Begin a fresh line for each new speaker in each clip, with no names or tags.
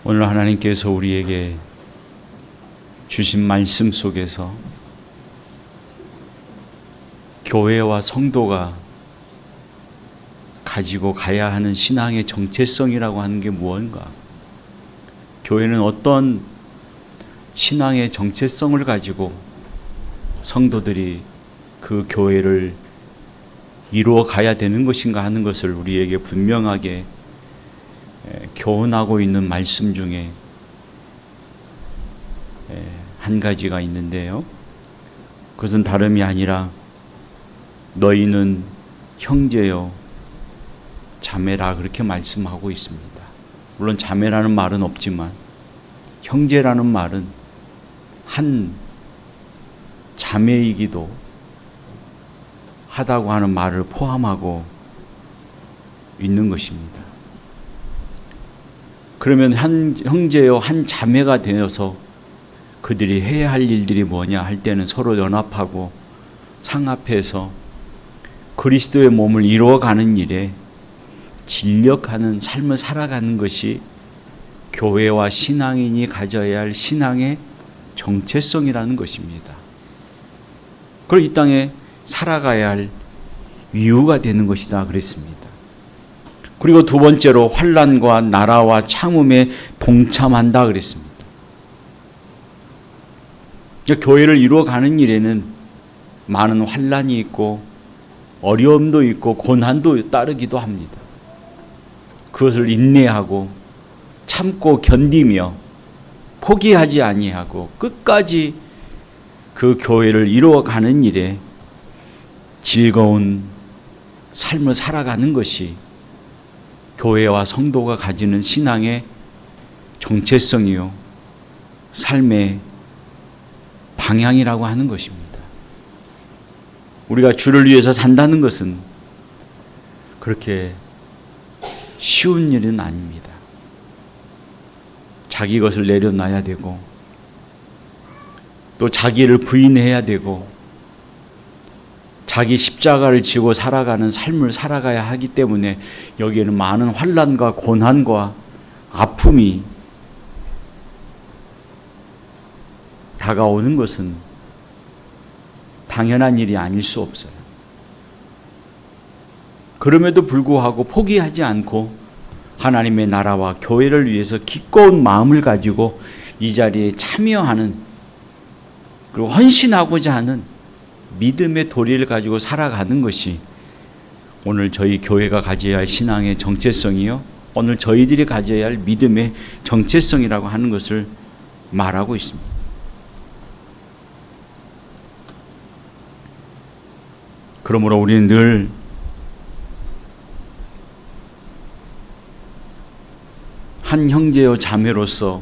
오늘 하나님께서 우리에게 주신 말씀 속에서 교회와 성도가 가지고 가야 하는 신앙의 정체성이라고 하는 게 무언가? 교회는 어떤 신앙의 정체성을 가지고 성도들이 그 교회를 이루어 가야 되는 것인가 하는 것을 우리에게 분명하게 교훈하고 있는 말씀 중에 한 가지가 있는데요. 그것은 다름이 아니라 너희는 형제요 자매라 그렇게 말씀하고 있습니다. 물론 자매라는 말은 없지만 형제라는 말은 한 자매이기도 하다고 하는 말을 포함하고 있는 것입니다. 그러면 한 형제요 한 자매가 되어서 그들이 해야 할 일들이 뭐냐 할 때는 서로 연합하고 상합해서 그리스도의 몸을 이루어가는 일에 진력하는 삶을 살아가는 것이 교회와 신앙인이 가져야 할 신앙의 정체성이라는 것입니다. 그리고 이 땅에 살아가야 할 이유가 되는 것이다 그랬습니다. 그리고 두 번째로 환난과 나라와 참음에 동참한다 그랬습니다. 교회를 이루어가는 일에는 많은 환난이 있고 어려움도 있고 고난도 따르기도 합니다. 그것을 인내하고 참고 견디며 포기하지 아니하고 끝까지 그 교회를 이루어가는 일에 즐거운 삶을 살아가는 것이 교회와 성도가 가지는 신앙의 정체성이요 삶의 방향이라고 하는 것입니다. 우리가 주를 위해서 산다는 것은 그렇게 쉬운 일은 아닙니다. 자기 것을 내려놔야 되고 또 자기를 부인해야 되고 자기 십자가를 지고 살아가는 삶을 살아가야 하기 때문에 여기에는 많은 환난과 고난과 아픔이 다가오는 것은 당연한 일이 아닐 수 없어요. 그럼에도 불구하고 포기하지 않고 하나님의 나라와 교회를 위해서 기꺼운 마음을 가지고 이 자리에 참여하는 그리고 헌신하고자 하는 믿음의 도리를 가지고 살아가는 것이 오늘 저희 교회가 가져야 할 신앙의 정체성이요 오늘 저희들이 가져야 할 믿음의 정체성이라고 하는 것을 말하고 있습니다. 그러므로 우리는 늘 한 형제요 자매로서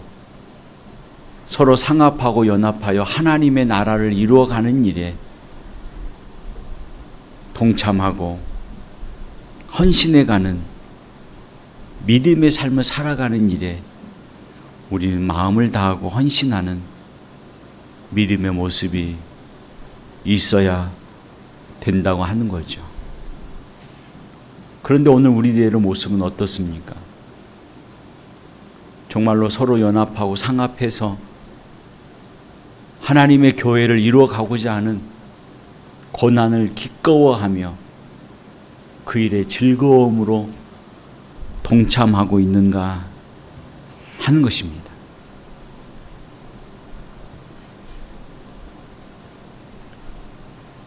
서로 상합하고 연합하여 하나님의 나라를 이루어가는 일에 동참하고 헌신해가는 믿음의 삶을 살아가는 일에 우리는 마음을 다하고 헌신하는 믿음의 모습이 있어야 된다고 하는 거죠. 그런데 오늘 우리들의 모습은 어떻습니까? 정말로 서로 연합하고 상합해서 하나님의 교회를 이루어가고자 하는 고난을 기꺼워하며 그 일에 즐거움으로 동참하고 있는가 하는 것입니다.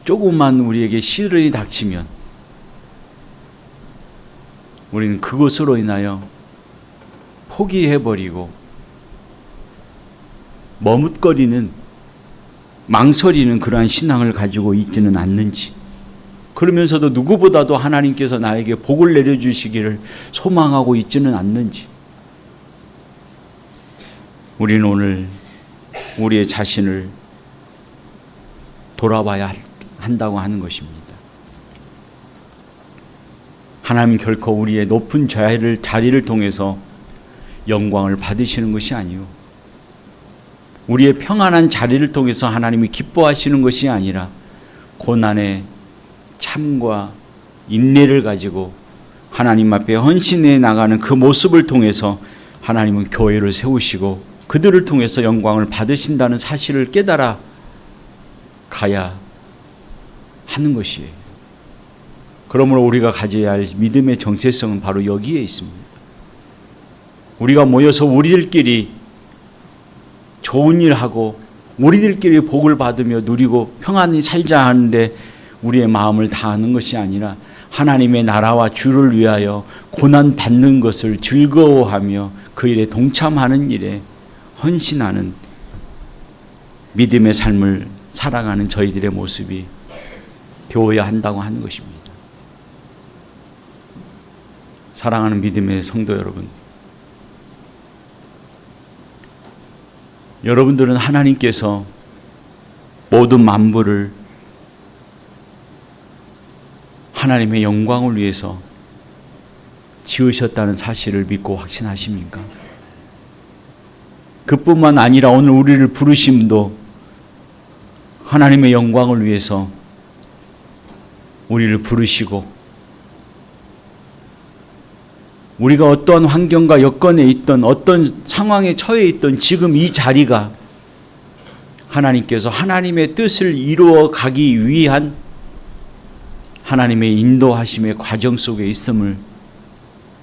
조금만 우리에게 시련이 닥치면 우리는 그것으로 인하여 포기해버리고 머뭇거리는 망설이는 그러한 신앙을 가지고 있지는 않는지 그러면서도 누구보다도 하나님께서 나에게 복을 내려주시기를 소망하고 있지는 않는지 우리는 오늘 우리의 자신을 돌아봐야 한다고 하는 것입니다. 하나님 결코 우리의 높은 자리를 통해서 영광을 받으시는 것이 아니요 우리의 평안한 자리를 통해서 하나님이 기뻐하시는 것이 아니라 고난의 참과 인내를 가지고 하나님 앞에 헌신해 나가는 그 모습을 통해서 하나님은 교회를 세우시고 그들을 통해서 영광을 받으신다는 사실을 깨달아 가야 하는 것이에요. 그러므로 우리가 가져야 할 믿음의 정체성은 바로 여기에 있습니다. 우리가 모여서 우리들끼리 좋은 일하고 우리들끼리 복을 받으며 누리고 평안히 살자 하는데 우리의 마음을 다하는 것이 아니라 하나님의 나라와 주를 위하여 고난 받는 것을 즐거워하며 그 일에 동참하는 일에 헌신하는 믿음의 삶을 살아가는 저희들의 모습이 되어야 한다고 하는 것입니다. 사랑하는 믿음의 성도 여러분, 여러분들은 하나님께서 모든 만물을 하나님의 영광을 위해서 지으셨다는 사실을 믿고 확신하십니까? 그뿐만 아니라 오늘 우리를 부르심도 하나님의 영광을 위해서 우리를 부르시고 우리가 어떠한 환경과 여건에 있던 어떤 상황에 처해 있던 지금 이 자리가 하나님께서 하나님의 뜻을 이루어 가기 위한 하나님의 인도하심의 과정 속에 있음을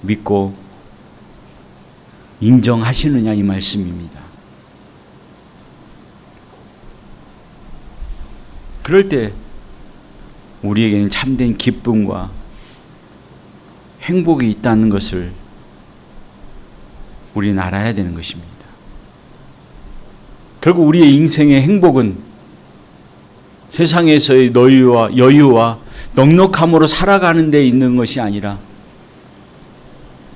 믿고 인정하시느냐 이 말씀입니다. 그럴 때 우리에게는 참된 기쁨과 행복이 있다는 것을 우리는 알아야 되는 것입니다. 결국 우리의 인생의 행복은 세상에서의 여유와 넉넉함으로 살아가는 데 있는 것이 아니라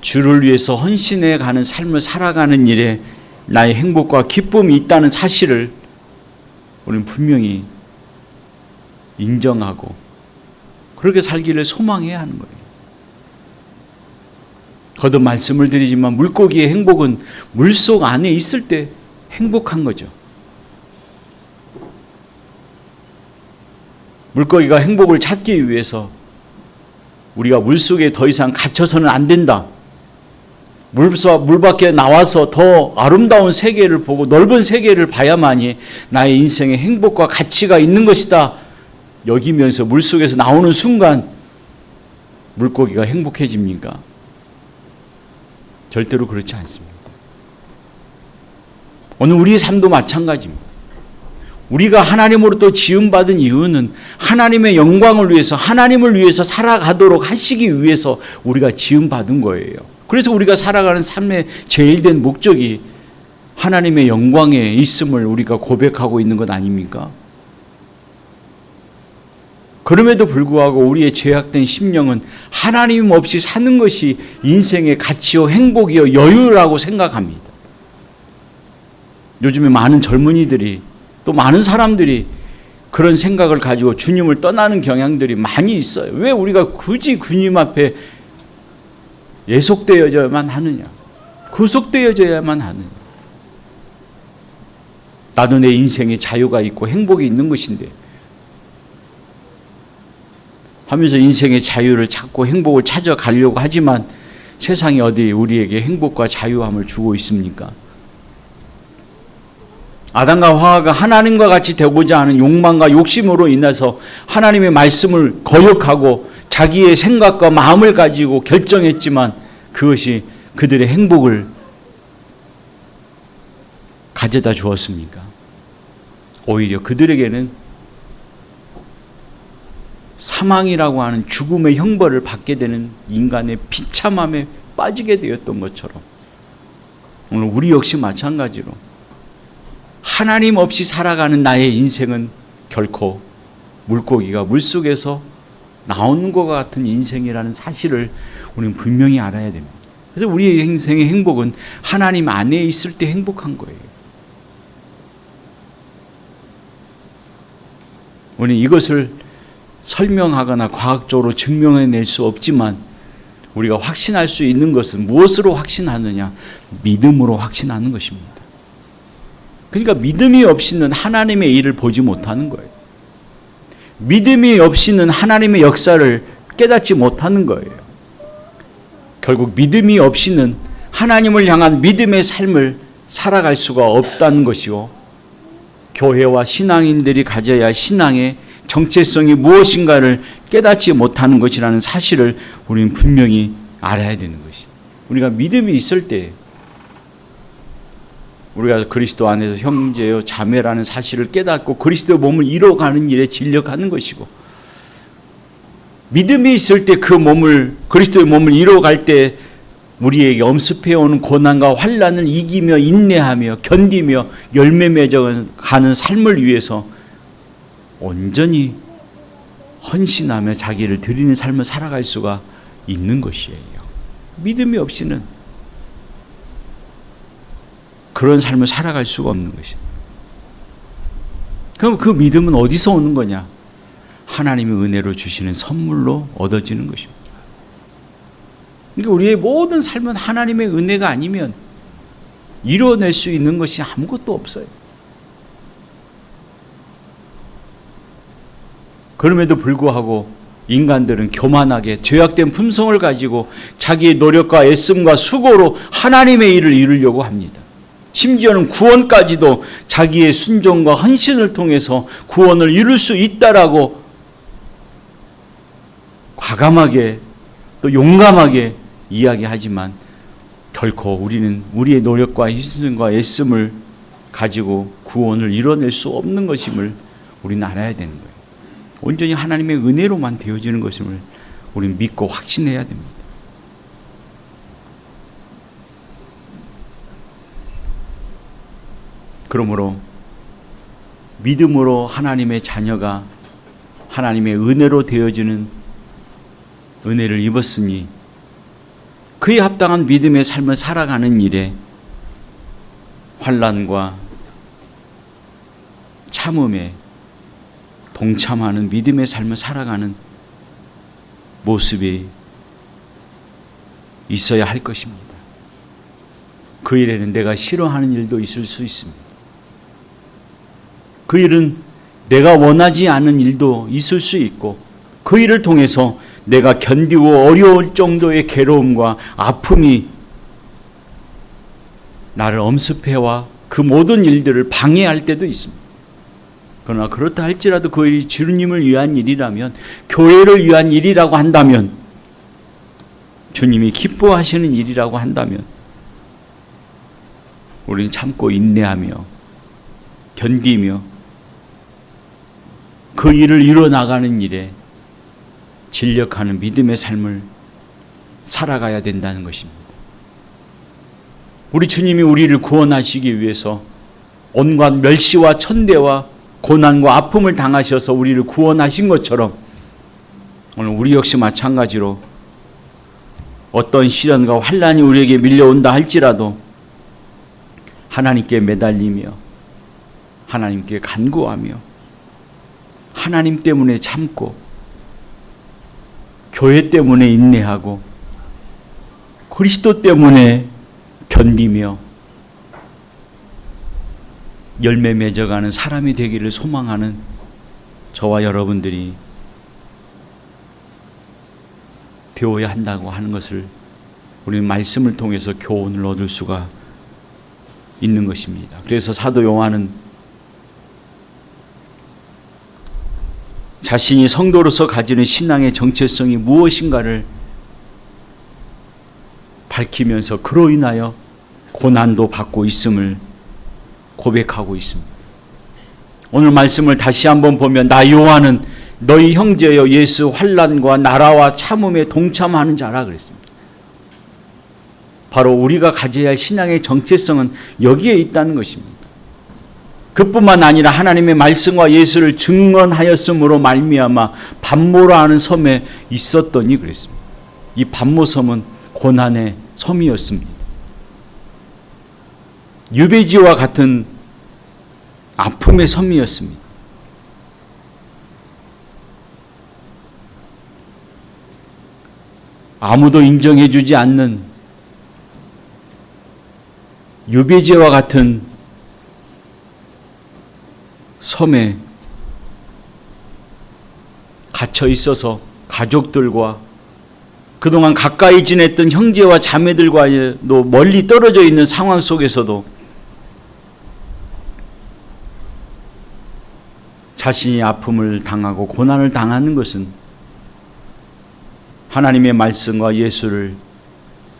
주를 위해서 헌신해 가는 삶을 살아가는 일에 나의 행복과 기쁨이 있다는 사실을 우리는 분명히 인정하고 그렇게 살기를 소망해야 하는 거예요. 거듭 말씀을 드리지만 물고기의 행복은 물속 안에 있을 때 행복한 거죠. 물고기가 행복을 찾기 위해서 우리가 물속에 더 이상 갇혀서는 안 된다. 물 밖에 나와서 더 아름다운 세계를 보고 넓은 세계를 봐야만이 나의 인생에 행복과 가치가 있는 것이다. 여기면서 물속에서 나오는 순간 물고기가 행복해집니까? 절대로 그렇지 않습니다. 오늘 우리의 삶도 마찬가지입니다. 우리가 하나님으로부터 지음받은 이유는 하나님의 영광을 위해서 하나님을 위해서 살아가도록 하시기 위해서 우리가 지음받은 거예요. 그래서 우리가 살아가는 삶의 제일 된 목적이 하나님의 영광에 있음을 우리가 고백하고 있는 것 아닙니까? 그럼에도 불구하고 우리의 죄악된 심령은 하나님 없이 사는 것이 인생의 가치요 행복이요 여유라고 생각합니다. 요즘에 많은 젊은이들이 또 많은 사람들이 그런 생각을 가지고 주님을 떠나는 경향들이 많이 있어요. 왜 우리가 굳이 주님 앞에 예속되어져야만 하느냐? 구속되어져야만 하느냐? 나도 내 인생에 자유가 있고 행복이 있는 것인데 하면서 인생의 자유를 찾고 행복을 찾아가려고 하지만 세상이 어디 우리에게 행복과 자유함을 주고 있습니까? 아담과 하와가 하나님과 같이 되고자 하는 욕망과 욕심으로 인해서 하나님의 말씀을 거역하고 자기의 생각과 마음을 가지고 결정했지만 그것이 그들의 행복을 가져다 주었습니까? 오히려 그들에게는 사망이라고 하는 죽음의 형벌을 받게 되는 인간의 비참함에 빠지게 되었던 것처럼 오늘 우리 역시 마찬가지로 하나님 없이 살아가는 나의 인생은 결코 물고기가 물속에서 나오는 것 같은 인생이라는 사실을 우리는 분명히 알아야 됩니다. 그래서 우리의 인생의 행복은 하나님 안에 있을 때 행복한 거예요. 우리는 이것을 설명하거나 과학적으로 증명해낼 수 없지만 우리가 확신할 수 있는 것은 무엇으로 확신하느냐? 믿음으로 확신하는 것입니다. 그러니까 믿음이 없이는 하나님의 일을 보지 못하는 거예요. 믿음이 없이는 하나님의 역사를 깨닫지 못하는 거예요. 결국 믿음이 없이는 하나님을 향한 믿음의 삶을 살아갈 수가 없다는 것이요. 교회와 신앙인들이 가져야 할 신앙의 정체성이 무엇인가를 깨닫지 못하는 것이라는 사실을 우리는 분명히 알아야 되는 것이. 우리가 믿음이 있을 때 우리가 그리스도 안에서 형제요 자매라는 사실을 깨닫고 그리스도의 몸을 이뤄가는 일에 진력하는 것이고, 믿음이 있을 때 그 몸을, 그리스도의 몸을 이뤄갈 때 우리에게 엄습해오는 고난과 환난을 이기며 인내하며 견디며 열매 맺어가는 삶을 위해서 온전히 헌신하며 자기를 드리는 삶을 살아갈 수가 있는 것이에요. 믿음이 없이는 그런 삶을 살아갈 수가 없는 것이에요. 그럼 그 믿음은 어디서 오는 거냐? 하나님의 은혜로 주시는 선물로 얻어지는 것입니다. 그러니까 우리의 모든 삶은 하나님의 은혜가 아니면 이뤄낼 수 있는 것이 아무것도 없어요. 그럼에도 불구하고 인간들은 교만하게 죄악된 품성을 가지고 자기의 노력과 애씀과 수고로 하나님의 일을 이루려고 합니다. 심지어는 구원까지도 자기의 순종과 헌신을 통해서 구원을 이룰 수 있다라고 과감하게 또 용감하게 이야기하지만 결코 우리는 우리의 노력과 희생과 애씀을 가지고 구원을 이뤄낼 수 없는 것임을 우리는 알아야 되는 거예요. 온전히 하나님의 은혜로만 되어지는 것임을 우리는 믿고 확신해야 됩니다. 그러므로 믿음으로 하나님의 자녀가 하나님의 은혜로 되어지는 은혜를 입었으니 그에 합당한 믿음의 삶을 살아가는 일에 환난과 참음에 동참하는 믿음의 삶을 살아가는 모습이 있어야 할 것입니다. 그 일에는 내가 싫어하는 일도 있을 수 있습니다. 그 일은 내가 원하지 않은 일도 있을 수 있고, 그 일을 통해서 내가 견디고 어려울 정도의 괴로움과 아픔이 나를 엄습해와 그 모든 일들을 방해할 때도 있습니다. 그러나 그렇다 할지라도 그 일이 주님을 위한 일이라면, 교회를 위한 일이라고 한다면, 주님이 기뻐하시는 일이라고 한다면 우리는 참고 인내하며 견디며 그 일을 이뤄나가는 일에 진력하는 믿음의 삶을 살아가야 된다는 것입니다. 우리 주님이 우리를 구원하시기 위해서 온갖 멸시와 천대와 고난과 아픔을 당하셔서 우리를 구원하신 것처럼 오늘 우리 역시 마찬가지로 어떤 시련과 환난이 우리에게 밀려온다 할지라도 하나님께 매달리며 하나님께 간구하며 하나님 때문에 참고 교회 때문에 인내하고 그리스도 때문에 견디며 열매 맺어가는 사람이 되기를 소망하는 저와 여러분들이 배워야 한다고 하는 것을 우리는 말씀을 통해서 교훈을 얻을 수가 있는 것입니다. 그래서 사도 요한은 자신이 성도로서 가지는 신앙의 정체성이 무엇인가를 밝히면서 그로 인하여 고난도 받고 있음을 고백하고 있습니다. 오늘 말씀을 다시 한번 보면 나 요한은 너희 형제여 예수 환난과 나라와 참음에 동참하는 자라 그랬습니다. 바로 우리가 가져야 할 신앙의 정체성은 여기에 있다는 것입니다. 그뿐만 아니라 하나님의 말씀과 예수를 증언하였으므로 말미암아 반모라 하는 섬에 있었더니 그랬습니다. 이 반모섬은 고난의 섬이었습니다. 유배지와 같은 아픔의 섬이었습니다. 아무도 인정해주지 않는 유배지와 같은 섬에 갇혀 있어서 가족들과 그동안 가까이 지냈던 형제와 자매들과도 멀리 떨어져 있는 상황 속에서도 자신이 아픔을 당하고 고난을 당하는 것은 하나님의 말씀과 예수를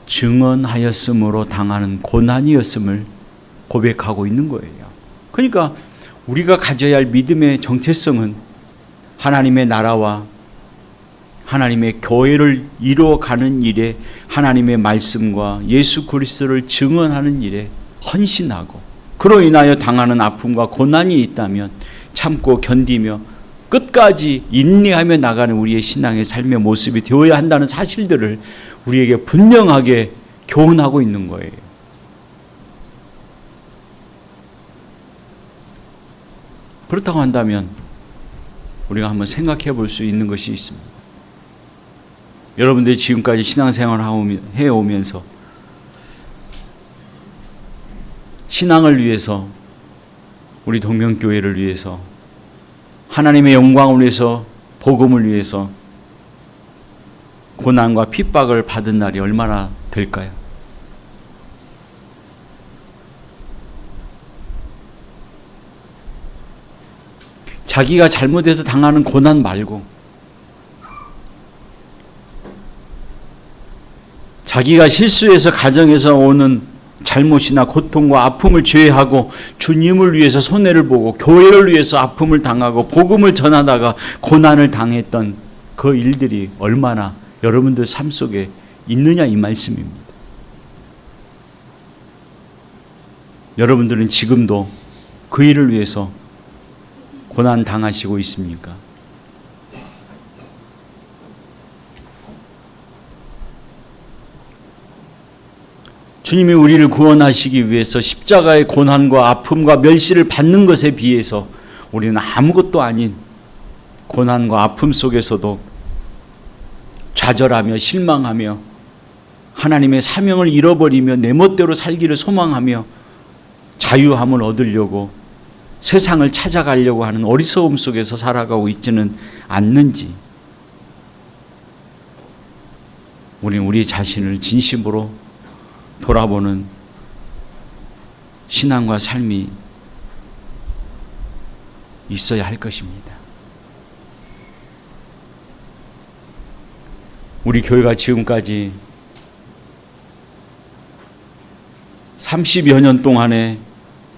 증언하였으므로 당하는 고난이었음을 고백하고 있는 거예요. 그러니까 우리가 가져야 할 믿음의 정체성은 하나님의 나라와 하나님의 교회를 이루어가는 일에 하나님의 말씀과 예수 그리스도를 증언하는 일에 헌신하고 그로 인하여 당하는 아픔과 고난이 있다면 참고 견디며 끝까지 인내하며 나가는 우리의 신앙의 삶의 모습이 되어야 한다는 사실들을 우리에게 분명하게 교훈하고 있는 거예요. 그렇다고 한다면 우리가 한번 생각해 볼 수 있는 것이 있습니다. 여러분들이 지금까지 신앙생활을 해오면서 신앙을 위해서, 우리 동명교회를 위해서, 하나님의 영광을 위해서, 복음을 위해서 고난과 핍박을 받은 날이 얼마나 될까요? 자기가 잘못해서 당하는 고난 말고 자기가 실수해서 가정에서 오는 잘못이나 고통과 아픔을 제외하고 주님을 위해서 손해를 보고 교회를 위해서 아픔을 당하고 복음을 전하다가 고난을 당했던 그 일들이 얼마나 여러분들 삶 속에 있느냐 이 말씀입니다. 여러분들은 지금도 그 일을 위해서 고난 당하시고 있습니까? 주님이 우리를 구원하시기 위해서 십자가의 고난과 아픔과 멸시를 받는 것에 비해서 우리는 아무것도 아닌 고난과 아픔 속에서도 좌절하며 실망하며 하나님의 사명을 잃어버리며 내 멋대로 살기를 소망하며 자유함을 얻으려고 세상을 찾아가려고 하는 어리석음 속에서 살아가고 있지는 않는지, 우리는 우리 자신을 진심으로 돌아보는 신앙과 삶이 있어야 할 것입니다. 우리 교회가 지금까지 30여 년 동안에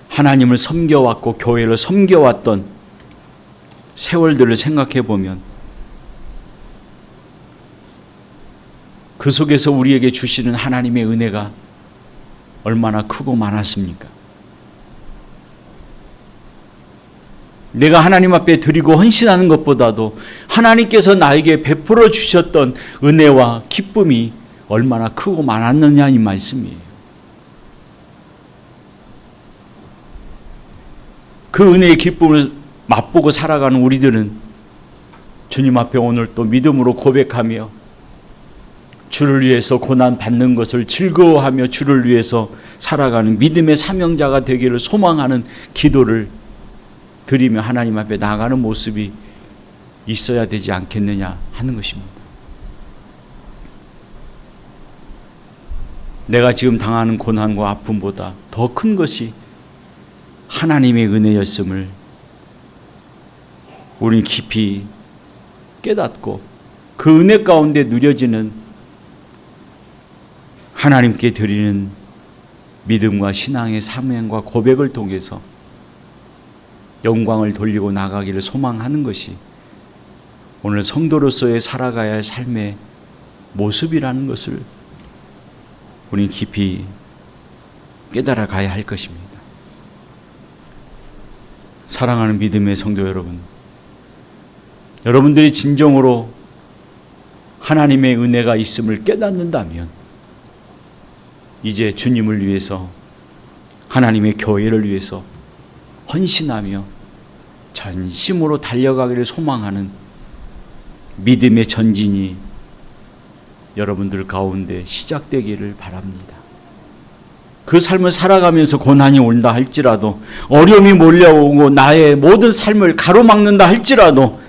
하나님을 섬겨왔고 교회를 섬겨왔던 세월들을 생각해 보면 그 속에서 우리에게 주시는 하나님의 은혜가 얼마나 크고 많았습니까? 내가 하나님 앞에 드리고 헌신하는 것보다도 하나님께서 나에게 베풀어 주셨던 은혜와 기쁨이 얼마나 크고 많았느냐 이 말씀이에요. 그 은혜의 기쁨을 맛보고 살아가는 우리들은 주님 앞에 오늘 또 믿음으로 고백하며 주를 위해서 고난 받는 것을 즐거워하며 주를 위해서 살아가는 믿음의 사명자가 되기를 소망하는 기도를 드리며 하나님 앞에 나가는 모습이 있어야 되지 않겠느냐 하는 것입니다. 내가 지금 당하는 고난과 아픔보다 더 큰 것이 하나님의 은혜였음을 우리는 깊이 깨닫고 그 은혜 가운데 누려지는 하나님께 드리는 믿음과 신앙의 사명과 고백을 통해서 영광을 돌리고 나가기를 소망하는 것이 오늘 성도로서의 살아가야 할 삶의 모습이라는 것을 우리는 깊이 깨달아 가야 할 것입니다. 사랑하는 믿음의 성도 여러분, 여러분들이 진정으로 하나님의 은혜가 있음을 깨닫는다면 이제 주님을 위해서 하나님의 교회를 위해서 헌신하며 전심으로 달려가기를 소망하는 믿음의 전진이 여러분들 가운데 시작되기를 바랍니다. 그 삶을 살아가면서 고난이 온다 할지라도, 어려움이 몰려오고 나의 모든 삶을 가로막는다 할지라도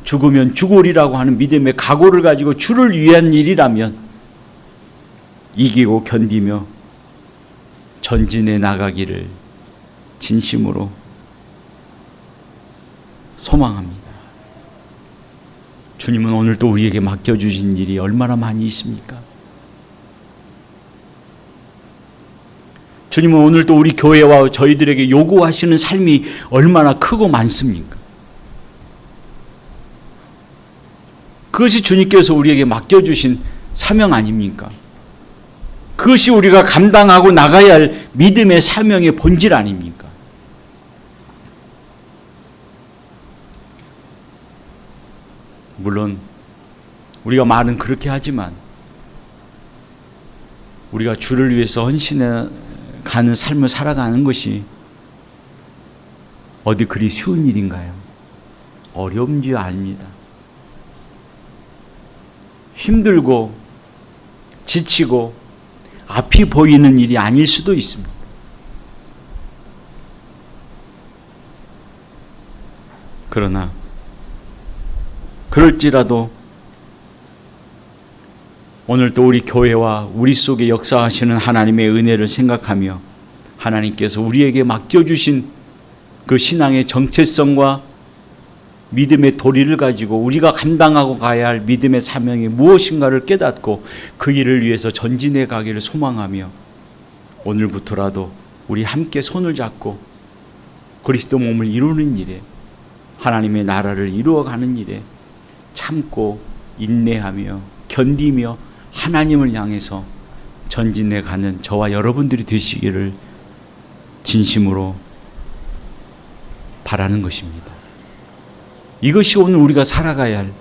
죽으면 죽으리라고 하는 믿음의 각오를 가지고 주를 위한 일이라면 이기고 견디며 전진해 나가기를 진심으로 소망합니다. 주님은 오늘 또 우리에게 맡겨주신 일이 얼마나 많이 있습니까? 주님은 오늘 또 우리 교회와 저희들에게 요구하시는 삶이 얼마나 크고 많습니까? 그것이 주님께서 우리에게 맡겨주신 사명 아닙니까? 그것이 우리가 감당하고 나가야 할 믿음의 사명의 본질 아닙니까? 물론 우리가 말은 그렇게 하지만 우리가 주를 위해서 헌신해 가는 삶을 살아가는 것이 어디 그리 쉬운 일인가요? 어려운 줄 압니다. 힘들고 지치고 앞이 보이는 일이 아닐 수도 있습니다. 그러나 그럴지라도 오늘 또 우리 교회와 우리 속에 역사하시는 하나님의 은혜를 생각하며 하나님께서 우리에게 맡겨주신 그 신앙의 정체성과 믿음의 도리를 가지고 우리가 감당하고 가야 할 믿음의 사명이 무엇인가를 깨닫고 그 일을 위해서 전진해 가기를 소망하며 오늘부터라도 우리 함께 손을 잡고 그리스도 몸을 이루는 일에 하나님의 나라를 이루어가는 일에 참고 인내하며 견디며 하나님을 향해서 전진해 가는 저와 여러분들이 되시기를 진심으로 바라는 것입니다. 이것이 오늘 우리가 살아가야 할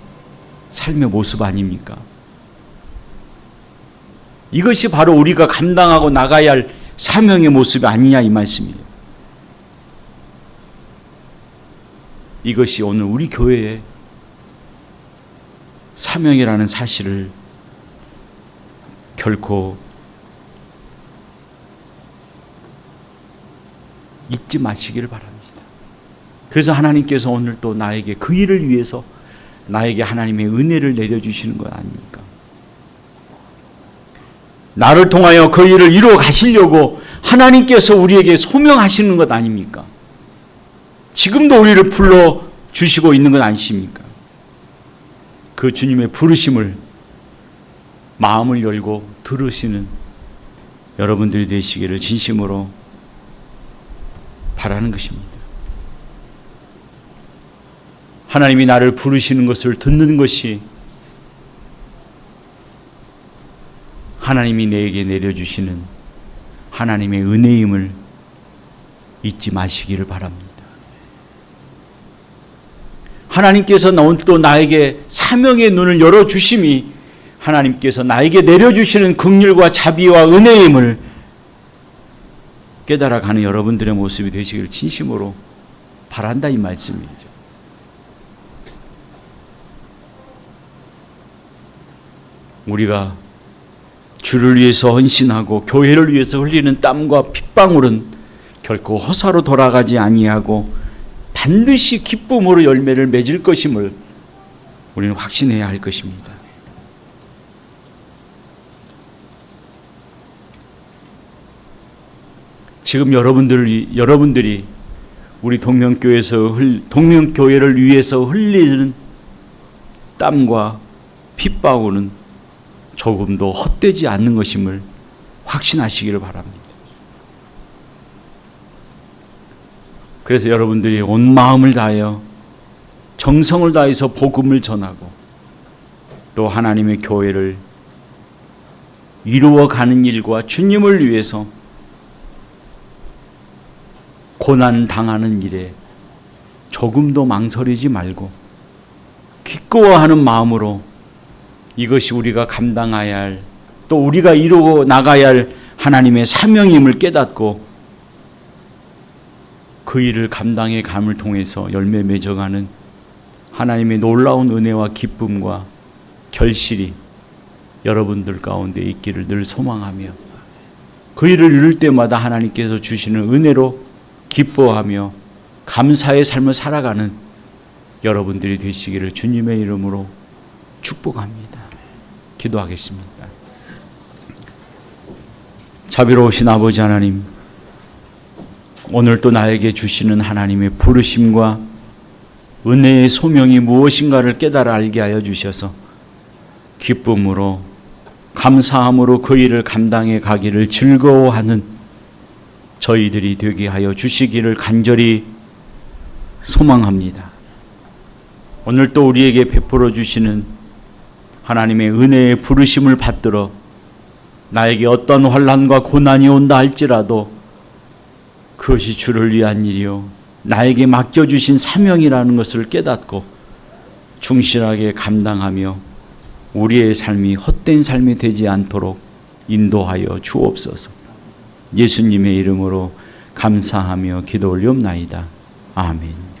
삶의 모습 아닙니까? 이것이 바로 우리가 감당하고 나가야 할 사명의 모습이 아니냐 이 말씀이에요. 이것이 오늘 우리 교회의 사명이라는 사실을 결코 잊지 마시기를 바랍니다. 그래서 하나님께서 오늘 또 나에게 그 일을 위해서 나에게 하나님의 은혜를 내려주시는 것 아닙니까? 나를 통하여 그 일을 이루어 가시려고 하나님께서 우리에게 소명하시는 것 아닙니까? 지금도 우리를 불러 주시고 있는 것 아니십니까? 그 주님의 부르심을 마음을 열고 들으시는 여러분들이 되시기를 진심으로 바라는 것입니다. 하나님이 나를 부르시는 것을 듣는 것이 하나님이 내게 내려주시는 하나님의 은혜임을 잊지 마시기를 바랍니다. 하나님께서 또 나에게 사명의 눈을 열어주심이 하나님께서 나에게 내려주시는 긍휼과 자비와 은혜임을 깨달아가는 여러분들의 모습이 되시기를 진심으로 바란다 이 말씀이죠. 우리가 주를 위해서 헌신하고 교회를 위해서 흘리는 땀과 핏방울은 결코 허사로 돌아가지 아니하고 반드시 기쁨으로 열매를 맺을 것임을 우리는 확신해야 할 것입니다. 지금 여러분들이 우리 동명교회를 위해서 흘리는 땀과 핏방울은 조금도 헛되지 않는 것임을 확신하시기를 바랍니다. 그래서 여러분들이 온 마음을 다하여 정성을 다해서 복음을 전하고 또 하나님의 교회를 이루어가는 일과 주님을 위해서 고난 당하는 일에 조금도 망설이지 말고 기꺼워하는 마음으로 이것이 우리가 감당해야 할 또 우리가 이루어 나가야 할 하나님의 사명임을 깨닫고 그 일을 감당해 감을 통해서 열매 맺어가는 하나님의 놀라운 은혜와 기쁨과 결실이 여러분들 가운데 있기를 늘 소망하며 그 일을 이룰 때마다 하나님께서 주시는 은혜로 기뻐하며 감사의 삶을 살아가는 여러분들이 되시기를 주님의 이름으로 축복합니다. 기도하겠습니다. 자비로우신 아버지 하나님, 오늘 또 나에게 주시는 하나님의 부르심과 은혜의 소명이 무엇인가를 깨달아 알게 하여 주셔서 기쁨으로 감사함으로 그 일을 감당해 가기를 즐거워하는 저희들이 되게 하여 주시기를 간절히 소망합니다. 오늘 또 우리에게 베풀어 주시는 하나님의 은혜의 부르심을 받들어 나에게 어떤 환난과 고난이 온다 할지라도 그것이 주를 위한 일이요 나에게 맡겨주신 사명이라는 것을 깨닫고 충실하게 감당하며 우리의 삶이 헛된 삶이 되지 않도록 인도하여 주옵소서. 예수님의 이름으로 감사하며 기도 올리옵나이다. 아멘.